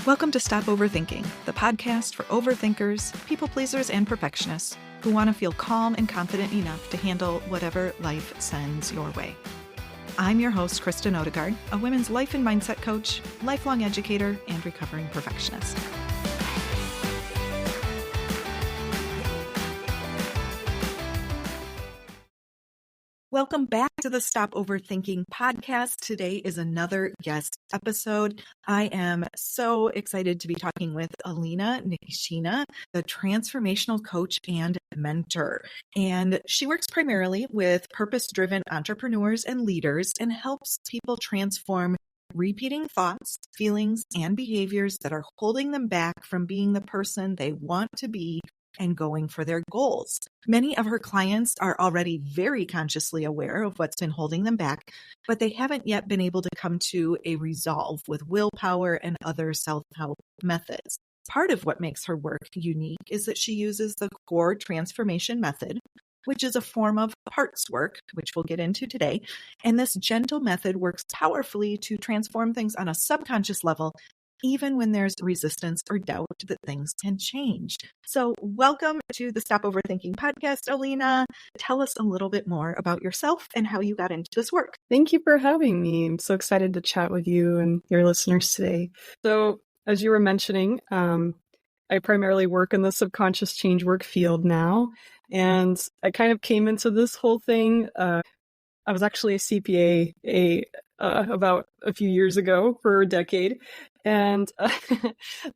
Welcome to Stop Overthinking, the podcast for overthinkers, people pleasers, and perfectionists who want to feel calm and confident enough to handle whatever life sends your way. I'm your host, Kristen Odegaard, a women's life and mindset coach, lifelong educator, and recovering perfectionist. Welcome back to the Stop Overthinking podcast. Today is another guest episode. I am so excited to be talking with Alina Nikishina, the transformational coach and mentor. And she works primarily with purpose-driven entrepreneurs and leaders and helps people transform repeating thoughts, feelings, and behaviors that are holding them back from being the person they want to be and going for their goals. Many of her clients are already very consciously aware of what's been holding them back, but they haven't yet been able to come to a resolve with willpower and other self-help methods. Part of what makes her work unique is that she uses the core transformation method, which is a form of parts work, which we'll get into today. And this gentle method works powerfully to transform things on a subconscious level, even when there's resistance or doubt that things can change. So welcome to the Stop Overthinking podcast, Alina. Tell us a little bit more about yourself and how you got into this work. Thank you for having me. I'm so excited to chat with you and your listeners today. So as you were mentioning, I primarily work in the subconscious change work field now. And I kind of came into this whole thing. I was actually a CPA about a few years ago for a decade. And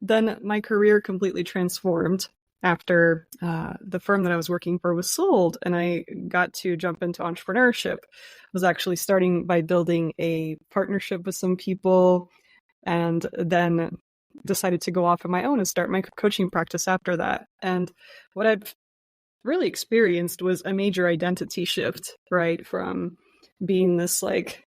then my career completely transformed after the firm that I was working for was sold and I got to jump into entrepreneurship. I was actually starting by building a partnership with some people and then decided to go off on my own and start my coaching practice after that. And what I've really experienced was a major identity shift, right? From being this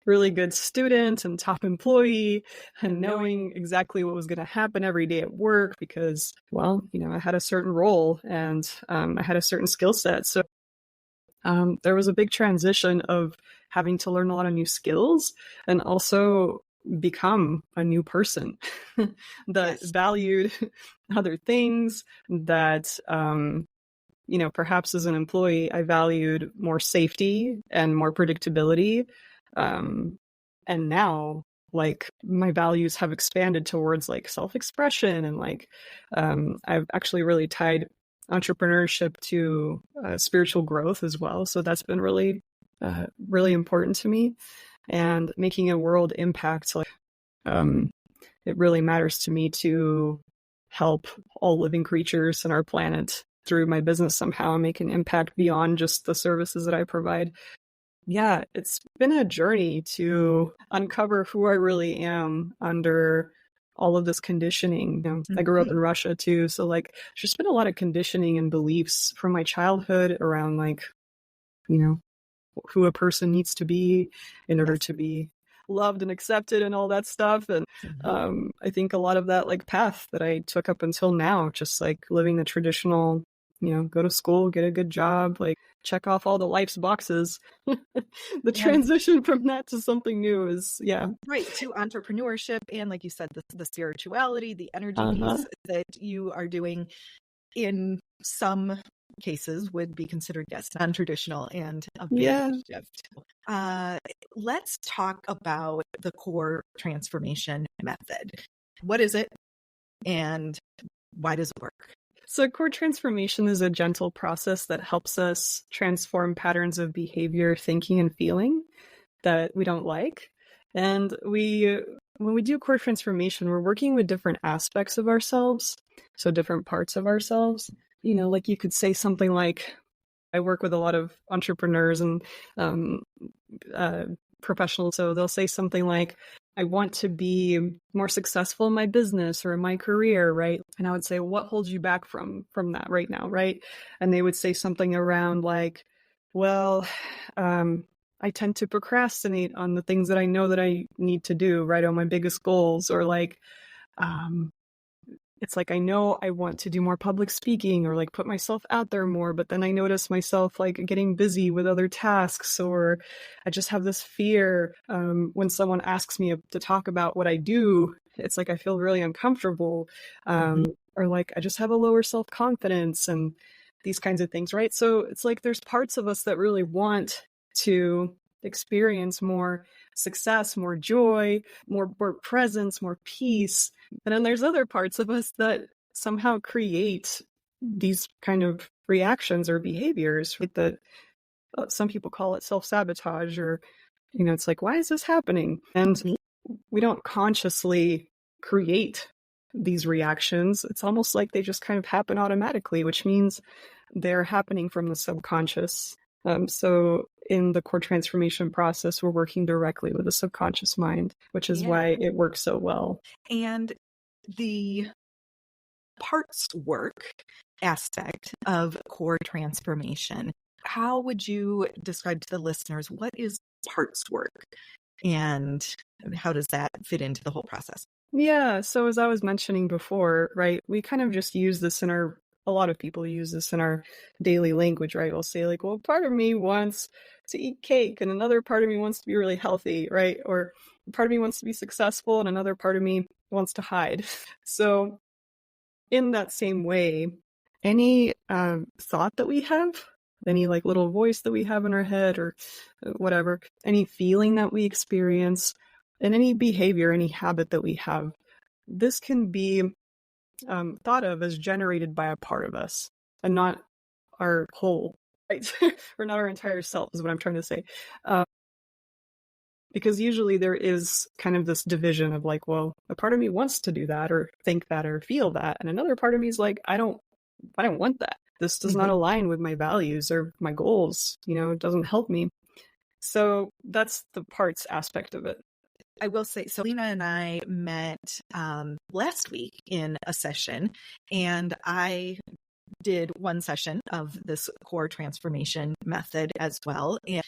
really good student and top employee and knowing exactly what was going to happen every day at work because, well, I had a certain role and I had a certain skill set. So there was a big transition of having to learn a lot of new skills and also become a new person that valued other things that, perhaps as an employee, I valued more safety and more predictability. And now my values have expanded towards self-expression and I've actually really tied entrepreneurship to spiritual growth as well. So that's been really, really important to me and making a world impact. It really matters to me to help all living creatures on our planet through my business somehow make an impact beyond just the services that I provide. Yeah, it's been a journey to uncover who I really am under all of this conditioning. I grew up in Russia too, so there's just been a lot of conditioning and beliefs from my childhood around who a person needs to be in order to be loved and accepted and all that stuff. And I think a lot of that path that I took up until now, just living the traditional, go to school, get a good job, check off all the life's boxes. The transition from that to something new is, right, to entrepreneurship and, like you said, the spirituality, the energy piece that you are doing in some cases would be considered, non-traditional and a big shift. Let's talk about the core transformation method. What is it and why does it work? So core transformation is a gentle process that helps us transform patterns of behavior, thinking, and feeling that we don't like. And when we do core transformation, we're working with different aspects of ourselves, so different parts of ourselves. You could say something like, I work with a lot of entrepreneurs and professionals, so they'll say something like, I want to be more successful in my business or in my career, right? And I would say, what holds you back from that right now, right? And they would say something around I tend to procrastinate on the things that I know that I need to do, right? On my biggest goals, or it's like, I know I want to do more public speaking or like put myself out there more, but then I notice myself like getting busy with other tasks, or I just have this fear when someone asks me to talk about what I do. It's like I feel really uncomfortable, or like I just have a lower self-confidence and these kinds of things, right? So it's like there's parts of us that really want to experience more success, more joy, more presence, more peace. And then there's other parts of us that somehow create these kind of reactions or behaviors, right? That some people call it self-sabotage, or, it's like, why is this happening? And we don't consciously create these reactions. It's almost like they just kind of happen automatically, which means they're happening from the subconscious. So in the core transformation process, we're working directly with the subconscious mind, which is why it works so well. And the parts work aspect of core transformation, how would you describe to the listeners, what is parts work and how does that fit into the whole process? Yeah. So as I was mentioning before, right, we kind of just use this a lot of people use this in our daily language, right? We'll say like, well, part of me wants to eat cake and another part of me wants to be really healthy, right? Or part of me wants to be successful and another part of me wants to hide. So in that same way, any thought that we have, any like little voice that we have in our head or whatever, any feeling that we experience, and any behavior, any habit that we have, this can be thought of as generated by a part of us and not our whole, right? Or not our entire self is what I'm trying to say. Because usually there is kind of this division of like, well, a part of me wants to do that or think that or feel that. And another part of me is like, I don't want that. This does not align with my values or my goals. It doesn't help me. So that's the parts aspect of it. I will say, so Alina and I met last week in a session, and I did one session of this core transformation method as well. And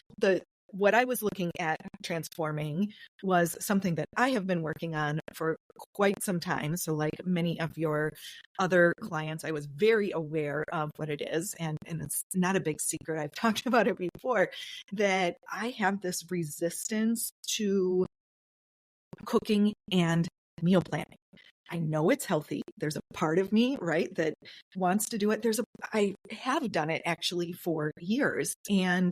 what I was looking at transforming was something that I have been working on for quite some time. So like many of your other clients, I was very aware of what it is. And it's not a big secret. I've talked about it before, that I have this resistance to cooking and meal planning. I know it's healthy. There's a part of me, right, that wants to do it. I have done it actually for years, and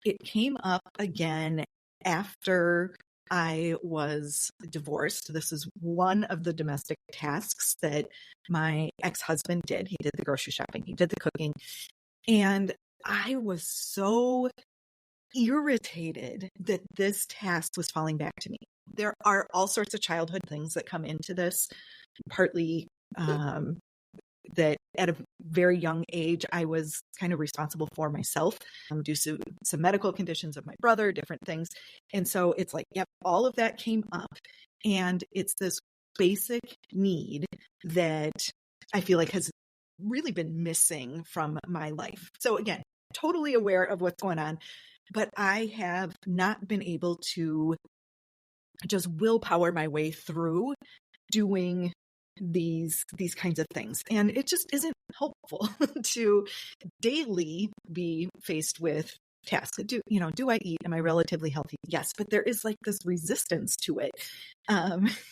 it came up again after I was divorced. This is one of the domestic tasks that my ex-husband did. He did the grocery shopping, he did the cooking, and I was so irritated that this task was falling back to me. There are all sorts of childhood things that come into this, partly that at a very young age, I was kind of responsible for myself due to some medical conditions of my brother, different things. And so it's like, yep, all of that came up. And it's this basic need that I feel like has really been missing from my life. So again, totally aware of what's going on, but I have not been able to just willpower my way through doing these kinds of things. And it just isn't helpful to daily be faced with tasks. Do I eat? Am I relatively healthy? Yes, but there is like this resistance to it,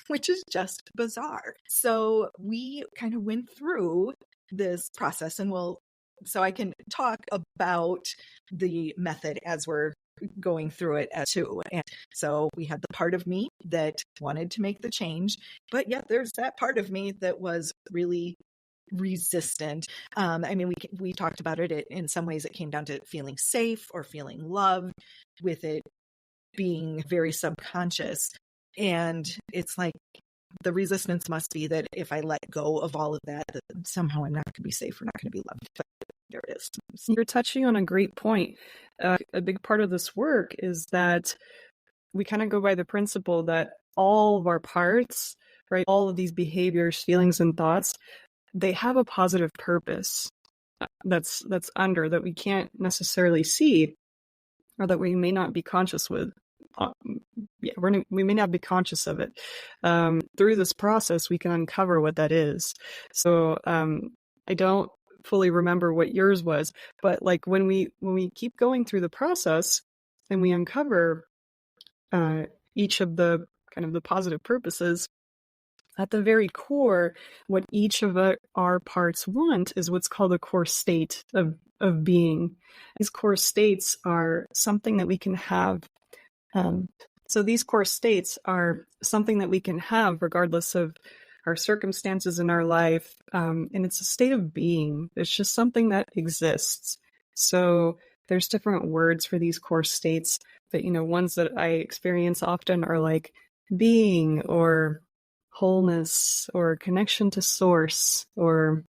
which is just bizarre. So we kind of went through this process, and so I can talk about the method as we're going through it as too. And so we had the part of me that wanted to make the change, but yet there's that part of me that was really resistant. I mean, we talked about it. In some ways, it came down to feeling safe or feeling loved, with it being very subconscious. And it's like the resistance must be that if I let go of all of that somehow I'm not going to be safe or not going to be loved. But there it is. You're touching on a great point. A big part of this work is that we kind of go by the principle that all of our parts, right, all of these behaviors, feelings, and thoughts, they have a positive purpose that's under that we can't necessarily see, or that we may not be conscious with we may not be conscious of it. Through this process, we can uncover what that is. So I don't fully remember what yours was, but like when we keep going through the process and we uncover each of the kind of the positive purposes, at the very core, what each of our parts want is what's called a core state of being. These core states are something that we can have. So these core states are something that we can have regardless of our circumstances in our life. And it's a state of being. It's just something that exists. So there's different words for these core states, but, ones that I experience often are like being or wholeness or connection to source or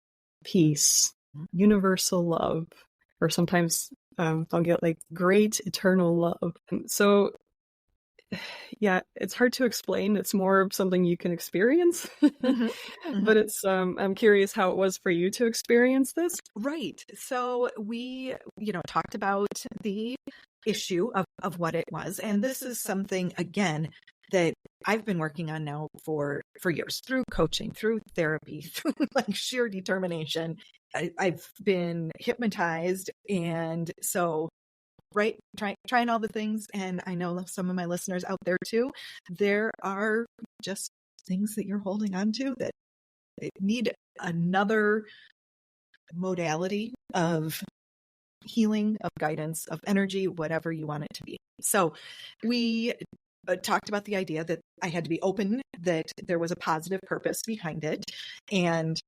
peace, universal love, or sometimes I'll get like great eternal love. So yeah, it's hard to explain. It's more of something you can experience. But it's I'm curious how it was for you to experience this. Right. So we, talked about the issue of what it was. And this is something, again, that I've been working on now for years, through coaching, through therapy, through like sheer determination. I've been hypnotized. And so, right, trying all the things. And I know some of my listeners out there too, there are just things that you're holding on to that need another modality of healing, of guidance, of energy, whatever you want it to be. So we talked about the idea that I had to be open, that there was a positive purpose behind it. And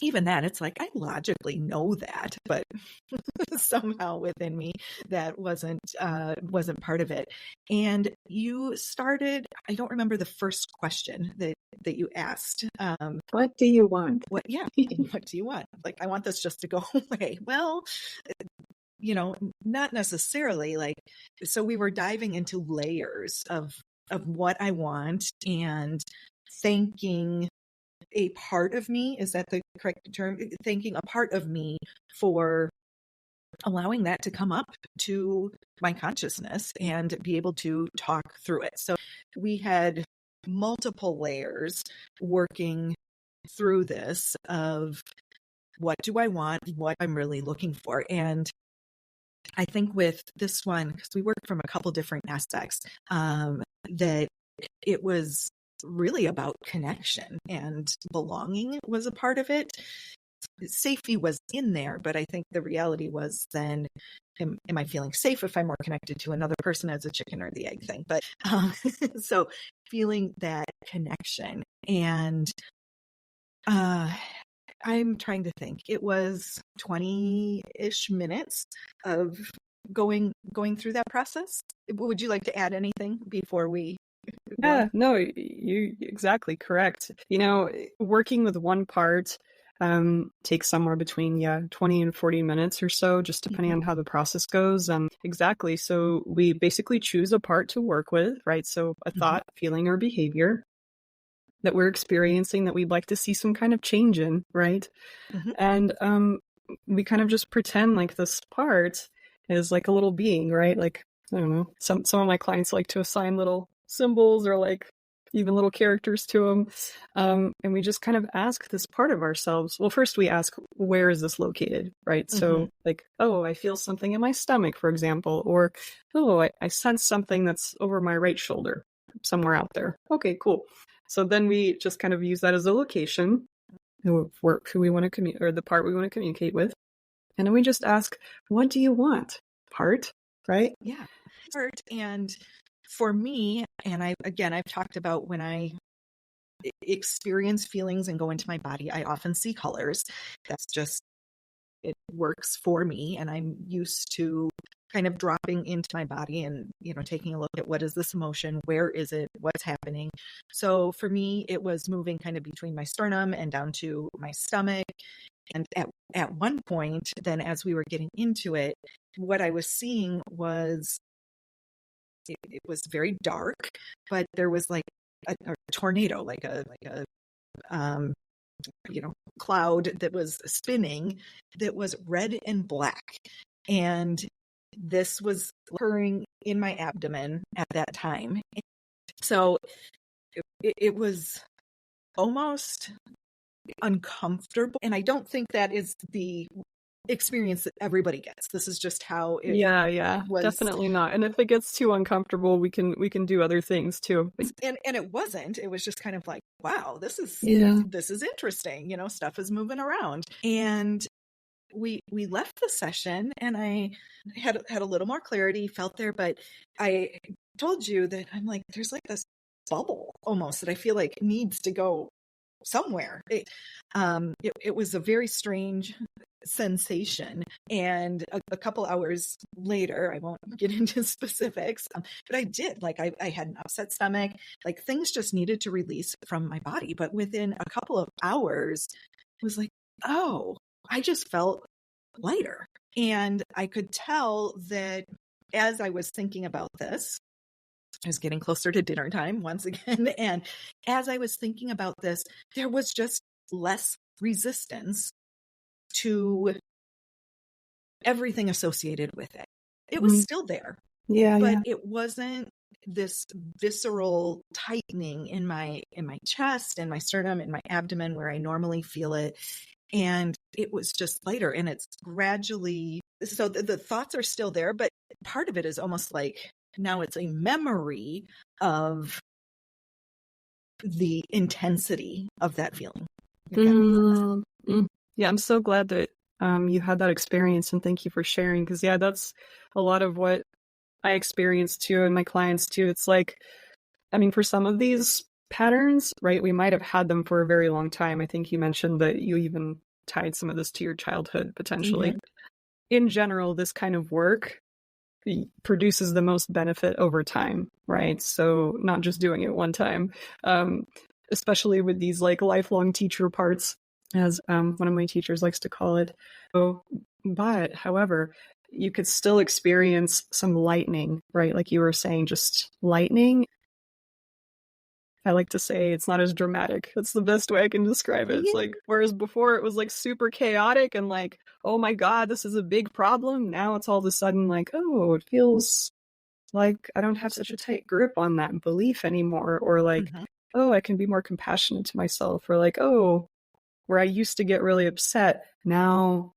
even that, it's like, I logically know that, but somehow within me, that wasn't part of it. And you started, I don't remember the first question that you asked. What do you want? What do you want? Like, I want this just to go away. Well, not necessarily. Like, so we were diving into layers of what I want and thanking a part of me, is that the correct term? Thanking a part of me for allowing that to come up to my consciousness and be able to talk through it. So we had multiple layers working through this of what do I want, what I'm really looking for. And I think with this one, because we worked from a couple different aspects, that it was really about connection, and belonging was a part of it. Safety was in there, but I think the reality was then, am I feeling safe if I'm more connected to another person, as a chicken or the egg thing? But so feeling that connection. And I'm trying to think. It was 20-ish minutes of going through that process. Would you like to add anything before we? Yeah, no, you exactly correct. Working with one part takes somewhere between 20 and 40 minutes or so, just depending on how the process goes. Exactly. So we basically choose a part to work with, right? So a thought, feeling, or behavior that we're experiencing that we'd like to see some kind of change in, right? And we kind of just pretend like this part is like a little being, right? Like, I don't know, some of my clients like to assign little symbols or like even little characters to them. And we just kind of ask this part of ourselves. Well, first we ask, where is this located, right? So like, oh, I feel something in my stomach, for example, or, oh, I sense something that's over my right shoulder, somewhere out there. Okay, cool. So then we just kind of use that as a location, who we want to communicate, or the part we want to communicate with. And then we just ask, what do you want? Part, right? Yeah, part. And for me, and I've talked about when I experience feelings and go into my body, I often see colors. That's just, it works for me. And I'm used to kind of dropping into my body and, taking a look at, what is this emotion? Where is it? What's happening? So for me, it was moving kind of between my sternum and down to my stomach. And at one point, then as we were getting into it, what I was seeing was, it was very dark, but there was like a tornado, like a cloud that was spinning, that was red and black. And this was occurring in my abdomen at that time. So it was almost uncomfortable. And I don't think that is the experience that everybody gets. This is just how it Yeah, was. definitely not. And if it gets too uncomfortable, we can do other things too. And it wasn't. It was just kind of like, wow, this is interesting. Stuff is moving around. And we left the session, and I had a little more clarity, felt there, but I told you that I'm like, there's like this bubble almost that I feel like needs to go somewhere. It was a very strange sensation. And a couple hours later, I won't get into specifics, but I did, like, I had an upset stomach, like things just needed to release from my body. But within a couple of hours, it was like, oh, I just felt lighter. And I could tell that as I was thinking about this, I was getting closer to dinner time once again. And as I was thinking about this, there was just less resistance to everything associated with it. It was still there, but it wasn't this visceral tightening in my chest and my sternum and my abdomen where I normally feel it. And it was just lighter, and it's gradually, so the thoughts are still there, but part of it is almost like now it's a memory of the intensity of that feeling. Yeah, I'm so glad that you had that experience, and thank you for sharing, because that's a lot of what I experience too, and my clients too. It's like, I mean, for some of these patterns, right, we might have had them for a very long time. I think you mentioned that you even tied some of this to your childhood potentially. Mm-hmm. In general, this kind of work produces the most benefit over time, right? So not just doing it one time, especially with these like lifelong teacher parts, as one of my teachers likes to call it. But however, you could still experience some lightening, right? Like you were saying, just lightening. I like to say it's not as dramatic. That's the best way I can describe it. It's like, whereas before it was like super chaotic and like, oh my God, this is a big problem. Now it's all of a sudden like, oh, it feels like I don't have such a tight grip on that belief anymore. Or like, oh, I can be more compassionate to myself. Or like, oh, where I used to get really upset, now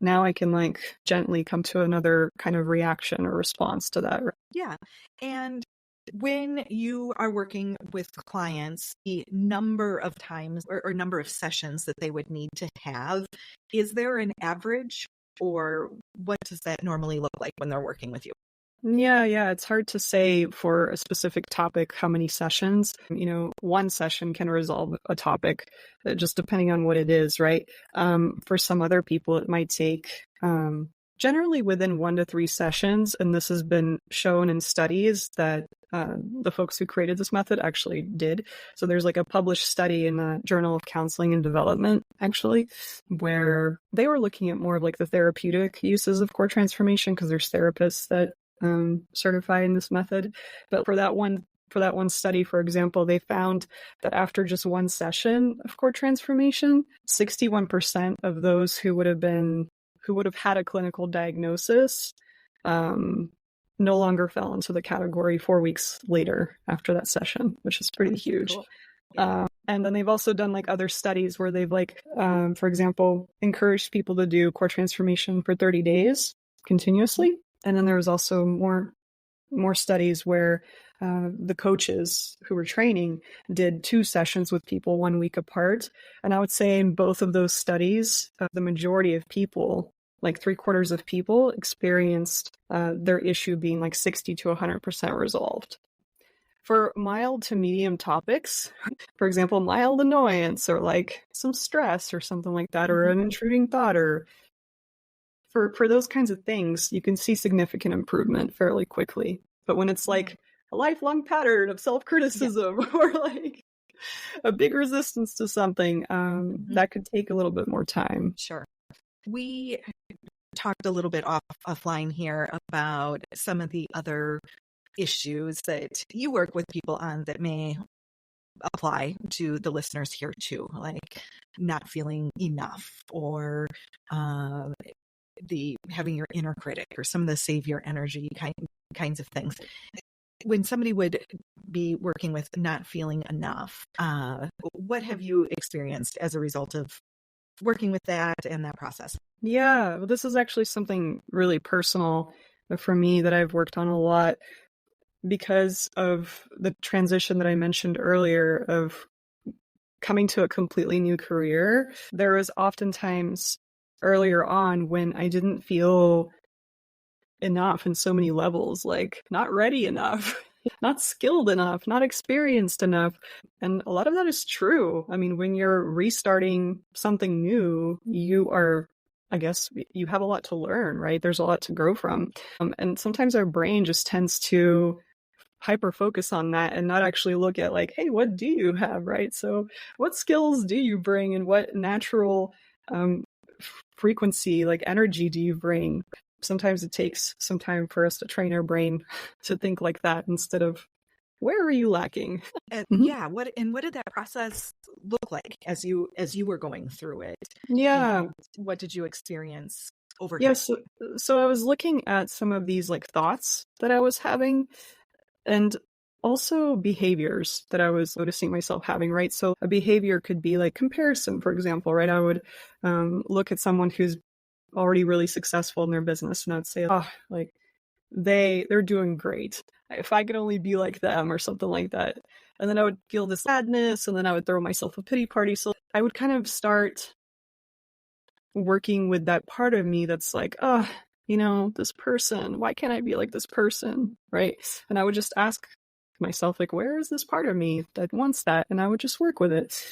I can like gently come to another kind of reaction or response to that. Yeah. And when you are working with clients, the number of times or number of sessions that they would need to have, is there an average, or what does that normally look like when they're working with you? Yeah. It's hard to say for a specific topic how many sessions. One session can resolve a topic, just depending on what it is, right? For some other people, it might take generally within 1 to 3 sessions. And this has been shown in studies that the folks who created this method actually did. So there's like a published study in the Journal of Counseling and Development, actually, where they were looking at more of like the therapeutic uses of core transformation, because there's therapists that certify in this method. But for that one study, for example, they found that after just one session of core transformation, 61% of those who would have had a clinical diagnosis no longer fell into the category 4 weeks later after that session, which is pretty huge. Cool. Yeah. And then they've also done like other studies where they've like, for example, encouraged people to do core transformation for 30 days continuously. And then there was also more studies where the coaches who were training did 2 sessions with people 1 week apart. And I would say in both of those studies, the majority of people, like 3/4 of people, experienced their issue being like 60 to 100% resolved. For mild to medium topics, for example, mild annoyance or like some stress or something like that, or an intruding thought, or for those kinds of things, you can see significant improvement fairly quickly. But when it's like a lifelong pattern of self-criticism or like a big resistance to something, that could take a little bit more time. Sure. We talked a little bit offline here about some of the other issues that you work with people on that may apply to the listeners here too, like not feeling enough, or the having your inner critic, or some of the savior energy kinds of things. when somebody would be working with not feeling enough, what have you experienced as a result of working with that and that process? Yeah, well, this is actually something really personal for me that I've worked on a lot because of the transition that I mentioned earlier of coming to a completely new career. There was oftentimes earlier on when I didn't feel enough in so many levels, like not ready enough, not skilled enough, not experienced enough. And a lot of that is true. I mean, when you're restarting something new, I guess you have a lot to learn, right? There's a lot to grow from. And sometimes our brain just tends to hyper focus on that and not actually look at like, hey, what do you have, right? So what skills do you bring and what natural frequency, like energy do you bring? Sometimes it takes some time for us to train our brain to think like that instead of where are you lacking? And yeah, what did that process look like as you were going through it? Yeah. And what did you experience over time? Yes. So I was looking at some of these like thoughts that I was having and also behaviors that I was noticing myself having, right? So a behavior could be like comparison, for example, right? I would look at someone who's already really successful in their business and I'd say, oh, like they're doing great. If I could only be like them or something like that. And then I would feel this sadness and then I would throw myself a pity party. So I would kind of start working with that part of me that's like, oh, this person, why can't I be like this person? Right. And I would just ask myself, like, where is this part of me that wants that? And I would just work with it.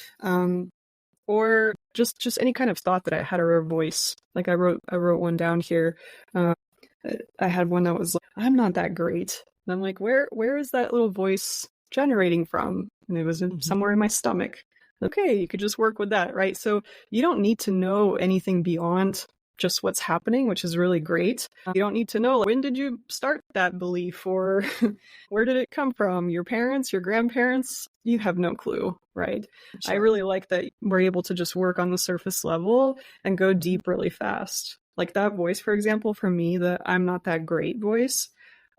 Or just any kind of thought that I had or a voice. Like I wrote one down here. I had one that was like, I'm not that great. And I'm like, where is that little voice generating from? And it was somewhere in my stomach. Okay, you could just work with that, right? So you don't need to know anything beyond just what's happening, which is really great. You don't need to know, like, when did you start that belief or where did it come from? Your parents, your grandparents? You have no clue, right? Sure. I really like that we're able to just work on the surface level and go deep really fast. Like that voice, for example, for me, the I'm not that great voice,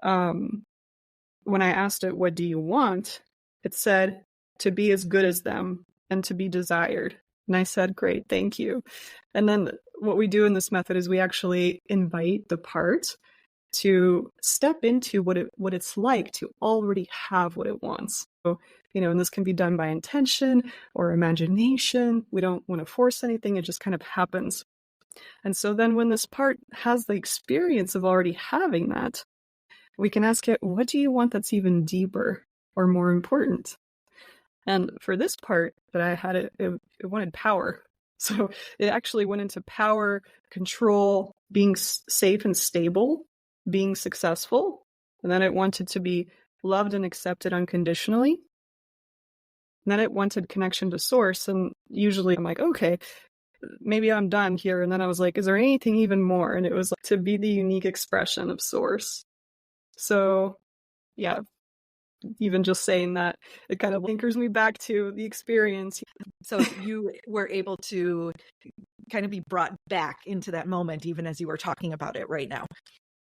when I asked it, what do you want? It said to be as good as them and to be desired. And I said, great, thank you. And then what we do in this method is we actually invite the part to step into what it's like to already have what it wants. So, and this can be done by intention or imagination. We don't want to force anything. It just kind of happens. And so then when this part has the experience of already having that, we can ask it, what do you want that's even deeper or more important? And for this part that I had, it wanted power. So it actually went into power, control, being safe and stable, being successful. And then it wanted to be loved and accepted unconditionally. And then it wanted connection to source. And usually I'm like, okay, maybe I'm done here. And then I was like, is there anything even more? And it was like to be the unique expression of source. So yeah, even just saying that, it kind of anchors me back to the experience. So you were able to kind of be brought back into that moment, even as you were talking about it right now.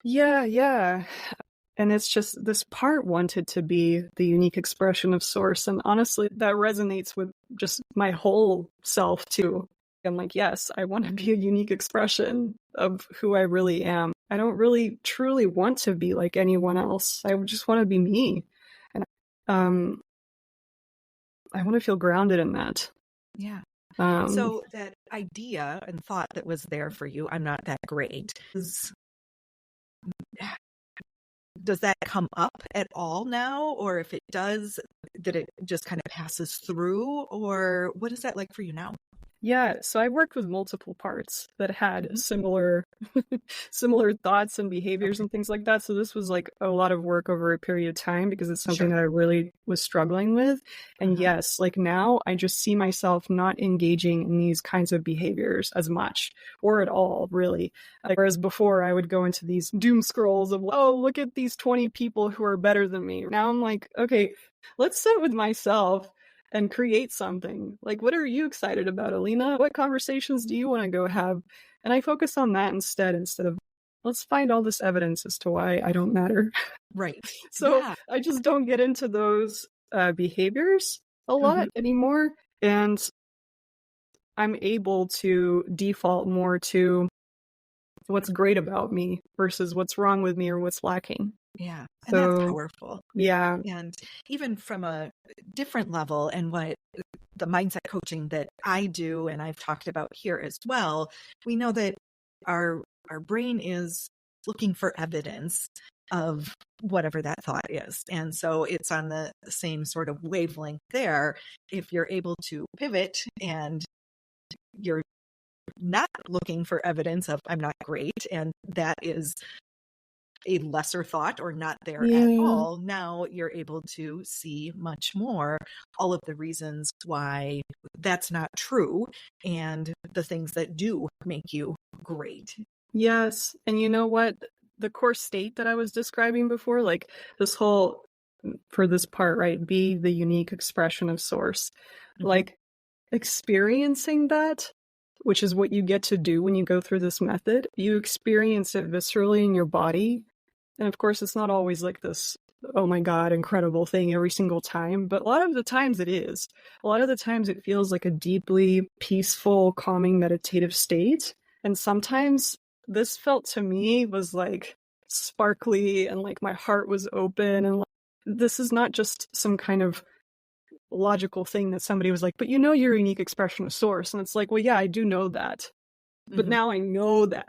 Yeah. And it's just this part wanted to be the unique expression of source. And honestly, that resonates with just my whole self too. I'm like, yes, I want to be a unique expression of who I really am. I don't really truly want to be like anyone else. I just want to be me. And I want to feel grounded in that. Yeah. So that idea and thought that was there for you, I'm not that great, does that come up at all now? Or if it does, that it just kind of passes through? Or what is that like for you now? Yeah, so I worked with multiple parts that had similar thoughts and behaviors and things like that. So this was like a lot of work over a period of time because it's something that I really was struggling with. And yes, like now I just see myself not engaging in these kinds of behaviors as much or at all, really. Whereas before I would go into these doom scrolls of, oh, look at these 20 people who are better than me. Now I'm like, okay, let's sit with myself and create something. Like, what are you excited about, Alina? What conversations do you want to go have? And I focus on that instead of let's find all this evidence as to why I don't matter. Right. So Yeah. I just don't get into those behaviors a lot anymore. And I'm able to default more to what's great about me versus what's wrong with me or what's lacking. Yeah. And that's So, powerful. yeah. And even from a different level, and what the mindset coaching that I do, and I've talked about here as well, we know that our brain is looking for evidence of whatever that thought is. And so it's on the same sort of wavelength there. If you're able to pivot and you're not looking for evidence of I'm not great, and that is a lesser thought or not there at Yeah. all, now you're able to see much more all of the reasons why that's not true and the things that do make you great. Yes. And you know what? The core state that I was describing before, like this whole, for this part, right? Be the unique expression of source. Like experiencing that, which is what you get to do when you go through this method, you experience it viscerally in your body. And of course, it's not always like this, oh my God, incredible thing every single time. But a lot of the times it is. A lot of the times it feels like a deeply peaceful, calming, meditative state. And sometimes this felt to me was like sparkly and like my heart was open. And like, this is not just some kind of logical thing that somebody was like, but you know your unique expression of source. And it's like, well, yeah, I do know that. But now I know that.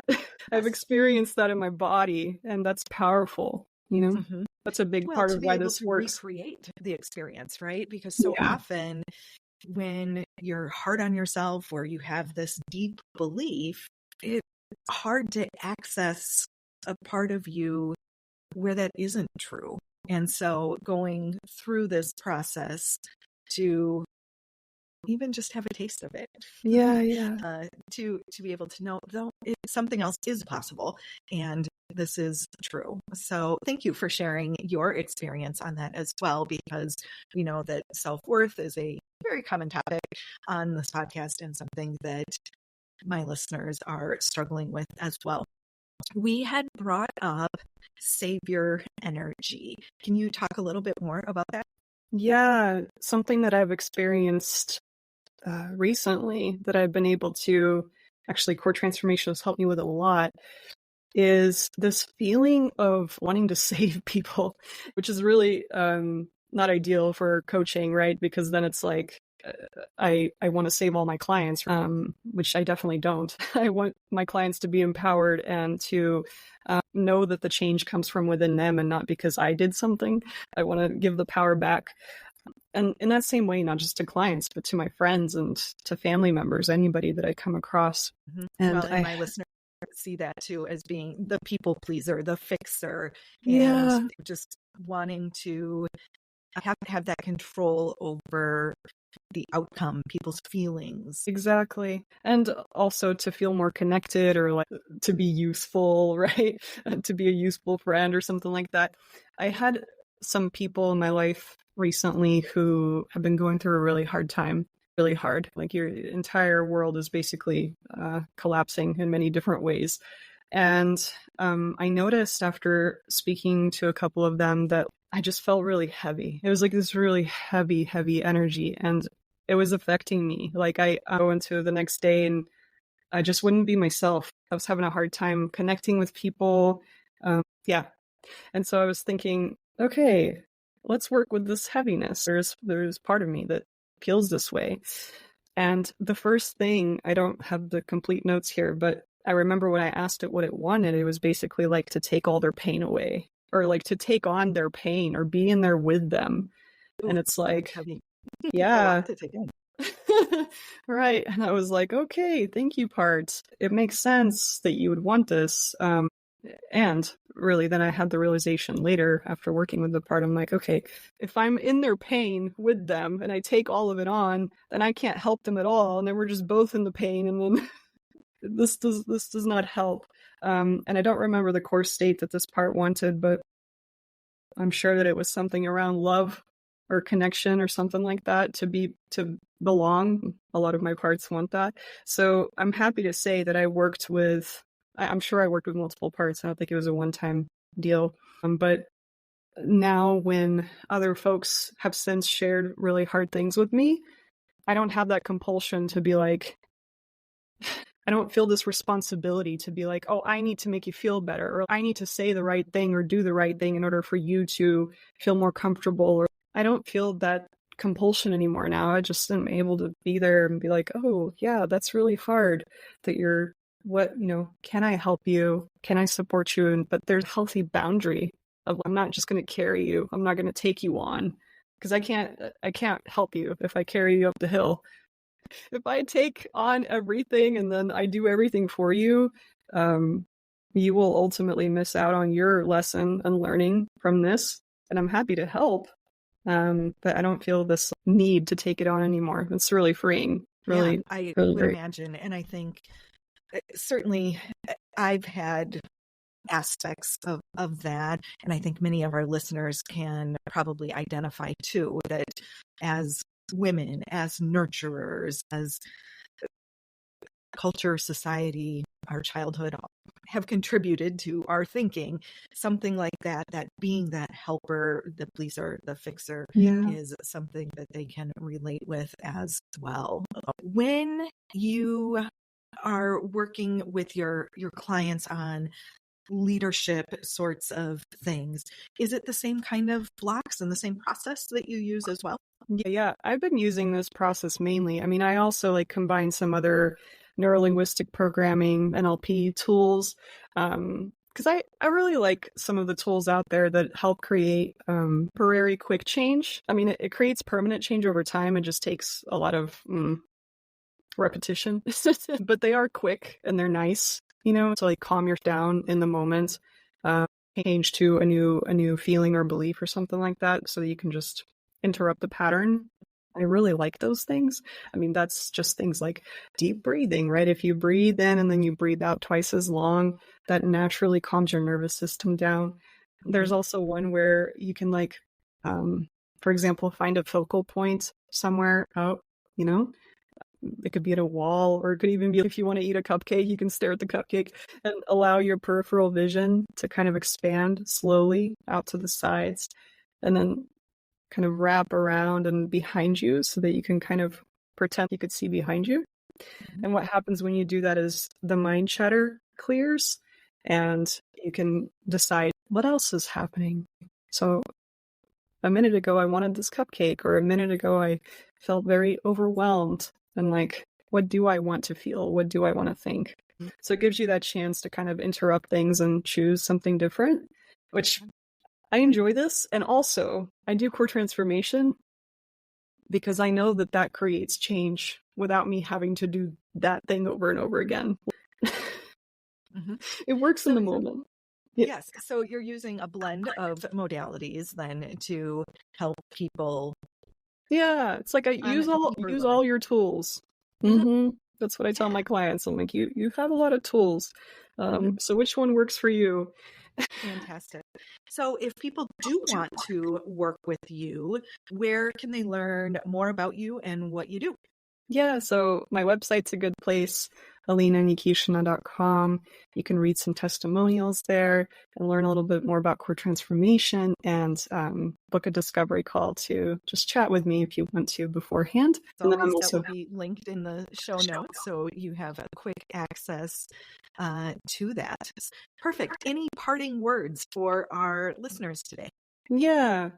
I've experienced that in my body, and that's powerful, you know? That's a big part To of be why able this to works. recreate the experience, right? Because so often when you're hard on yourself or you have this deep belief, it's hard to access a part of you where that isn't true. And so going through this process to even just have a taste of it. To be able to know, though, something else is possible, and this is true. So thank you for sharing your experience on that as well, because we know that self-worth is a very common topic on this podcast and something that my listeners are struggling with as well. We had brought up savior energy. Can you talk a little bit more about that? Yeah, something that I've experienced recently that I've been able to, actually, core transformation has helped me with a lot, is this feeling of wanting to save people, which is really not ideal for coaching, right? Because then it's like, I want to save all my clients, which I definitely don't. I want my clients to be empowered and to know that the change comes from within them and not because I did something. I want to give the power back. And in that same way, not just to clients, but to my friends and to family members, anybody that I come across. And my listeners see that too as being the people pleaser, the fixer, yeah, and just wanting to have that control over the outcome, people's feelings. exactly. And also to feel more connected or like to be useful, right? To be a useful friend or something like that. I had some people in my life recently who have been going through a really hard time, really hard. Like your entire world is basically collapsing in many different ways. And I noticed after speaking to a couple of them that I just felt really heavy. It was like this really heavy, heavy energy. And it was affecting me. Like I go into the next day and I just wouldn't be myself. I was having a hard time connecting with people. Yeah. And so I was thinking, okay, let's work with this heaviness. There's part of me that feels this way. And the first thing, I don't have the complete notes here, but I remember when I asked it what it wanted, it was basically like to take all their pain away or like to take on their pain or be in there with them. Ooh, and it's like, heavy. yeah. To take in. Right. And I was like, okay, thank you, part. It makes sense that you would want this. And really, then I had the realization later after working with the part, I'm like, okay, if I'm in their pain with them and I take all of it on, then I can't help them at all. And then we're just both in the pain. And then this does not help. And I don't remember the core state that this part wanted, but I'm sure that it was something around love or connection or something like that, to belong. A lot of my parts want that. So I'm happy to say that I worked with I'm sure I worked with multiple parts. I don't think it was a one-time deal. But now when other folks have since shared really hard things with me, I don't have that compulsion to be like, I don't feel this responsibility to be like, oh, I need to make you feel better, or I need to say the right thing or do the right thing in order for you to feel more comfortable. Or I don't feel that compulsion anymore now. I just am able to be there and be like, oh, yeah, that's really hard that you're can I help you? Can I support you? But there's a healthy boundary of I'm not just going to carry you. I'm not going to take you on because I can't help you if I carry you up the hill. If I take on everything and then I do everything for you, you will ultimately miss out on your lesson and learning from this. And I'm happy to help, but I don't feel this need to take it on anymore. It's really freeing. Really, yeah, I really would great. imagine. And I think certainly I've had aspects of that. And I think many of our listeners can probably identify too, that as women, as nurturers, as culture, society, our childhood have contributed to our thinking, something like that being that helper, the pleaser, the fixer is something that they can relate with as well. When you are working with your clients on leadership sorts of things, is it the same kind of blocks and the same process that you use as well? Yeah, I've been using this process mainly. I mean, I also combine some other neurolinguistic programming, NLP tools, because I really like some of the tools out there that help create temporary quick change. I mean, it creates permanent change over time. It just takes a lot of repetition, but they are quick and they're nice, to calm you down in the moment, change to a new feeling or belief or something like that, so that you can just interrupt the pattern. I really like those things. I mean, that's just things like deep breathing, right? If you breathe in and then you breathe out twice as long, that naturally calms your nervous system down. There's also one where you can for example, find a focal point somewhere out, it could be at a wall, or it could even be if you want to eat a cupcake, you can stare at the cupcake and allow your peripheral vision to kind of expand slowly out to the sides and then kind of wrap around and behind you so that you can kind of pretend you could see behind you. And what happens when you do that is the mind chatter clears and you can decide what else is happening. So a minute ago, I wanted this cupcake, or a minute ago, I felt very overwhelmed. And what do I want to feel? What do I want to think? So it gives you that chance to kind of interrupt things and choose something different, which I enjoy this. And also, I do core transformation because I know that creates change without me having to do that thing over and over again. It works in the moment. Yes. So you're using a blend of modalities then to help people. Yeah. It's like use all your tools. That's what I tell my clients. I'm like, you have a lot of tools. So which one works for you? Fantastic. So if people do want to work with you, where can they learn more about you and what you do? Yeah, so my website's a good place, alinanikishina.com. You can read some testimonials there and learn a little bit more about core transformation, and book a discovery call to just chat with me if you want to beforehand. And then That will be linked in the show notes, so you have a quick access to that. Perfect. Any parting words for our listeners today? Yeah.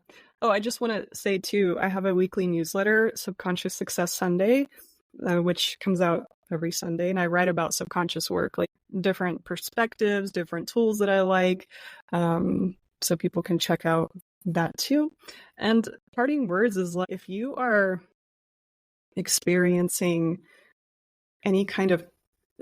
Oh, I just want to say too, I have a weekly newsletter, Subconscious Success Sunday, which comes out every Sunday. And I write about subconscious work, like different perspectives, different tools that I like. So people can check out that too. And parting words is if you are experiencing any kind of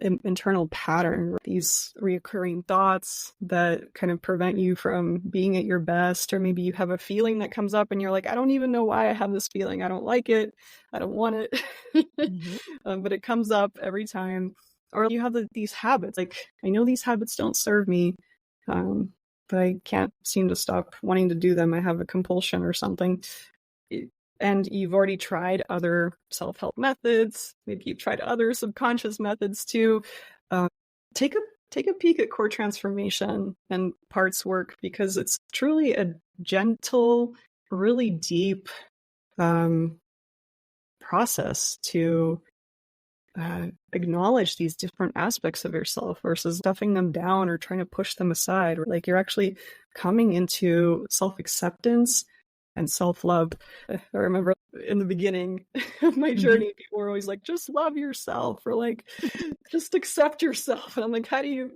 internal pattern, these reoccurring thoughts that kind of prevent you from being at your best, or maybe you have a feeling that comes up and you're like, I don't even know why I have this feeling. I don't like it. I don't want it. But it comes up every time. Or you have these habits. I know these habits don't serve me, but I can't seem to stop wanting to do them. I have a compulsion or something. And you've already tried other self-help methods. Maybe you've tried other subconscious methods too. Take take a peek at core transformation and parts work, because it's truly a gentle, really deep process to acknowledge these different aspects of yourself versus stuffing them down or trying to push them aside. Like, you're actually coming into self-acceptance and self-love. I remember in the beginning of my journey, people were always like, just love yourself, or like, just accept yourself. And I'm like, how do you?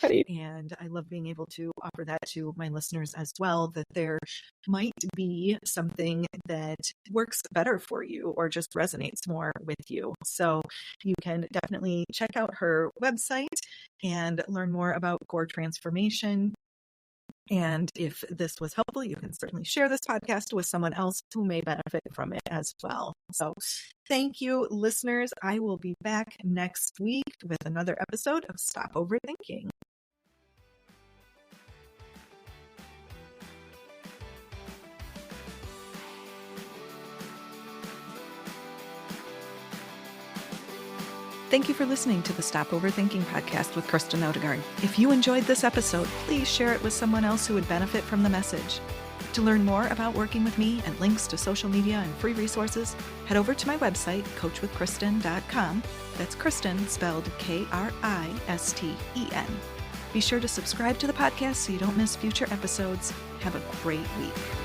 And I love being able to offer that to my listeners as well, that there might be something that works better for you or just resonates more with you. So you can definitely check out her website and learn more about core transformation. And if this was helpful, you can certainly share this podcast with someone else who may benefit from it as well. So thank you, listeners. I will be back next week with another episode of Stop Overthinking. Thank you for listening to the Stop Overthinking podcast with Kristen Odegaard. If you enjoyed this episode, please share it with someone else who would benefit from the message. To learn more about working with me and links to social media and free resources, head over to my website, coachwithkristen.com. That's Kristen spelled Kristen. Be sure to subscribe to the podcast so you don't miss future episodes. Have a great week.